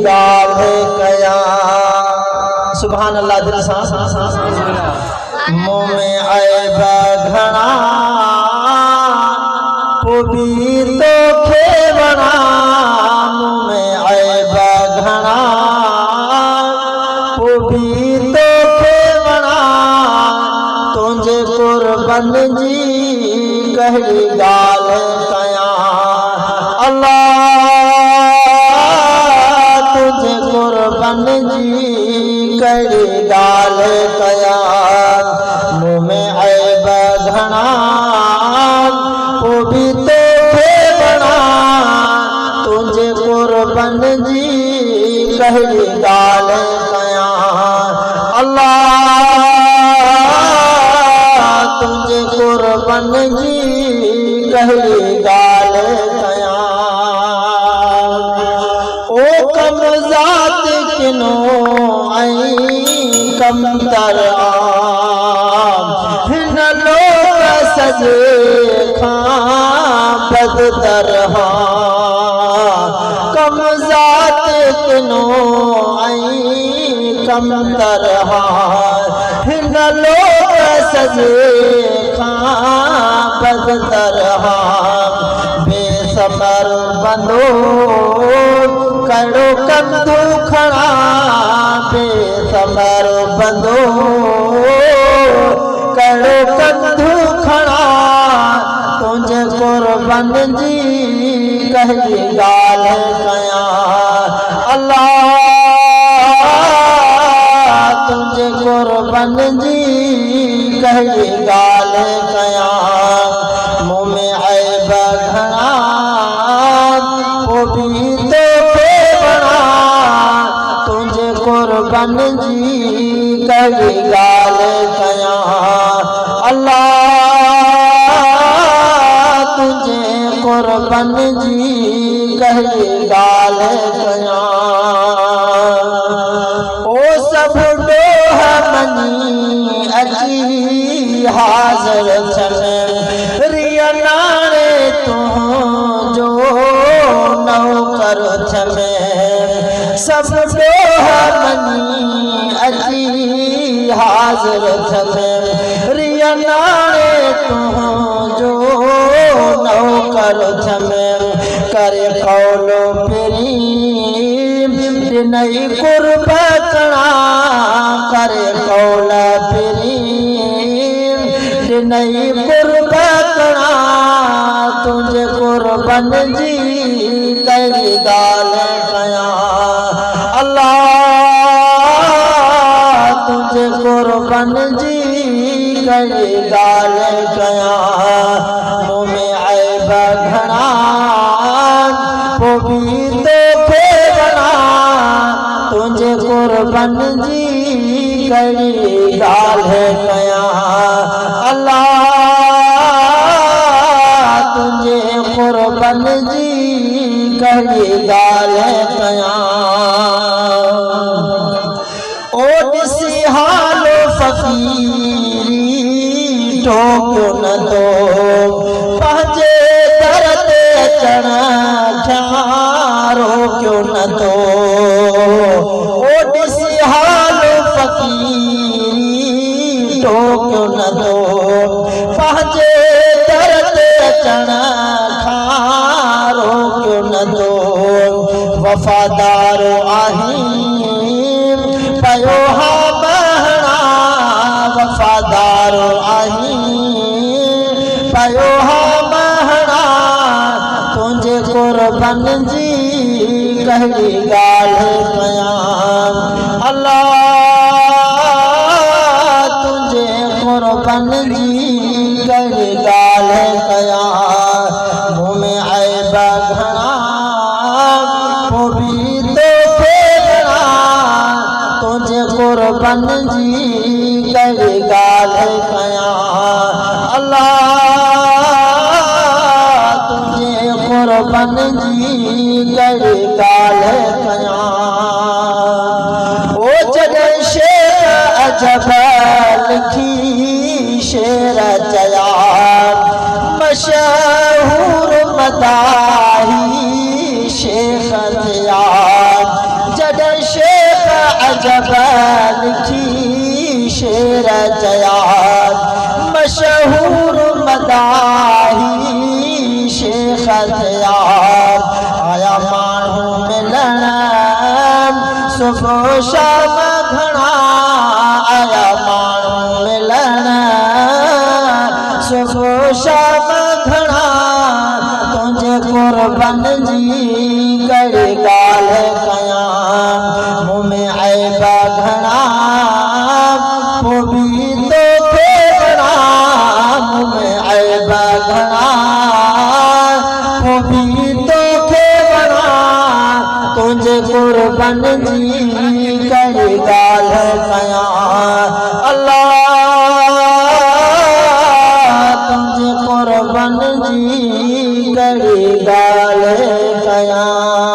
गाल कया। सुभान अल्लाह। दिल सां मुँह में ऐब घणा पोइ बि तोखे वणा। मुँह में ऐब घणा पोइ बि तोखे वणा। तुंहिंजे कुर्बन जी कहिड़ी ॻाल्हि कयां। अल्लाह तुंहिंजे कुर्बन जी कहिड़ी ॻाल्हि कयां। मुँह में ऐब घणा पोइ बि तोखे वणा। तुंहिंजे कुर्बन जी कहिड़ी ॻाल्हि कयां। अल्लाह तुंहिंजे कुर्बन जी कहिड़ी ॻाल्हि कयां। ओ कम ज़ात किनो ऐं कम दर आम। हिन लोक सॼे खां बदतर कम ज़ात किनो ऐं कम दर हिन लोक सॼे खां बदतर बेसबर बंदो कहिड़ो कंदो खणा। बेसबर बंदो कहिड़ो कंदो खणा। तुंहिंजे कुर्बन जी कहिड़ी ॻाल्हि कयां। अल्लाह तुंहिंजे कुर्बन जी कहिड़ी ॻाल्हि कयां। मुँह में ऐब घणा पोइ बि तोखे वणा। तुंहिंजे कुर्बन जी कहिड़ी ॻाल्हि कयां। अल्लाह तुंहिंजे कुर्बन जी कहिड़ी ॻाल्हि कयां। ओ सभु ॾोह मञी अची हाज़िर थियनि। रिय नाणे तुंहिंजो नौकर थियनि। सभु ॾोह मञी अची हाज़िर थियनि। रिय नाणे तुंहिंजो नौकर थियनि। करे कौलो पिरी नई कुर्ब कणा। करे कौल पिरी नई कुर्ब कणा। तुंहिंजे कुर्बन जी कहिड़ी ॻाल्हि कयां। अल्लाह तुंहिंजे कुर्बन जी कहिड़ी ॻाल्हि कयां। मुँह में ऐब घणा पोइ बि तोखे वणा। तुंहिंजे कुर्बन जी कहिड़ी ॻाल्हि कयां। अल्लाह तुंहिंजे कुर्बन जी कहिड़ी ॻाल्हि कयां। ओ ॾिसी हालो फ़क़ीरी टोकियो न थो। पंहिंजे दर ते अचण रोकियो न थो। ओ ॾिसी हालो फ़क़ीरी टोकियो न थो। पंहिंजे दर ते अचण खां रोकियो न थो। वफ़ादार आहीं पयो हा बहणा। वफ़ादार आहीं पयो हा बहणा। तुंहिंजे कुर्बन जी कहिड़ी ॻाल्हि कयां। अल्लाह तुंहिंजे कुर्बन जी कहिड़ी ॻाल्हि कयां। मुँह में ऐब घणा पोइ बि तोखे वणा। तुंहिंजे कुर्बन जी कहिड़ी ॻाल्हि कयां। अल्लाह तुंहिंजे कुर्बन जी कहिड़ी ॻाल्हि कयां। ओ जॾहिं शेर अजब लिखी शेर चया। मशहूर मदाही शेख थिया। शाम घणा आया माण्हू मिलण सुबुह शाम घणा तुंहिंजे कुर्बन जी कहिड़ी ॻाल्हि कयां मूं में ऐब घणा पोइ बि तोखे घणा मूं में ऐब घणा पोइ बि तोखे घणा तुंहिंजे कुर्बन जी कहिड़ी ॻाल्हि कयां अल्लाह तुंहिंजे कुर्बन जी कहिड़ी ॻाल्हि कयां।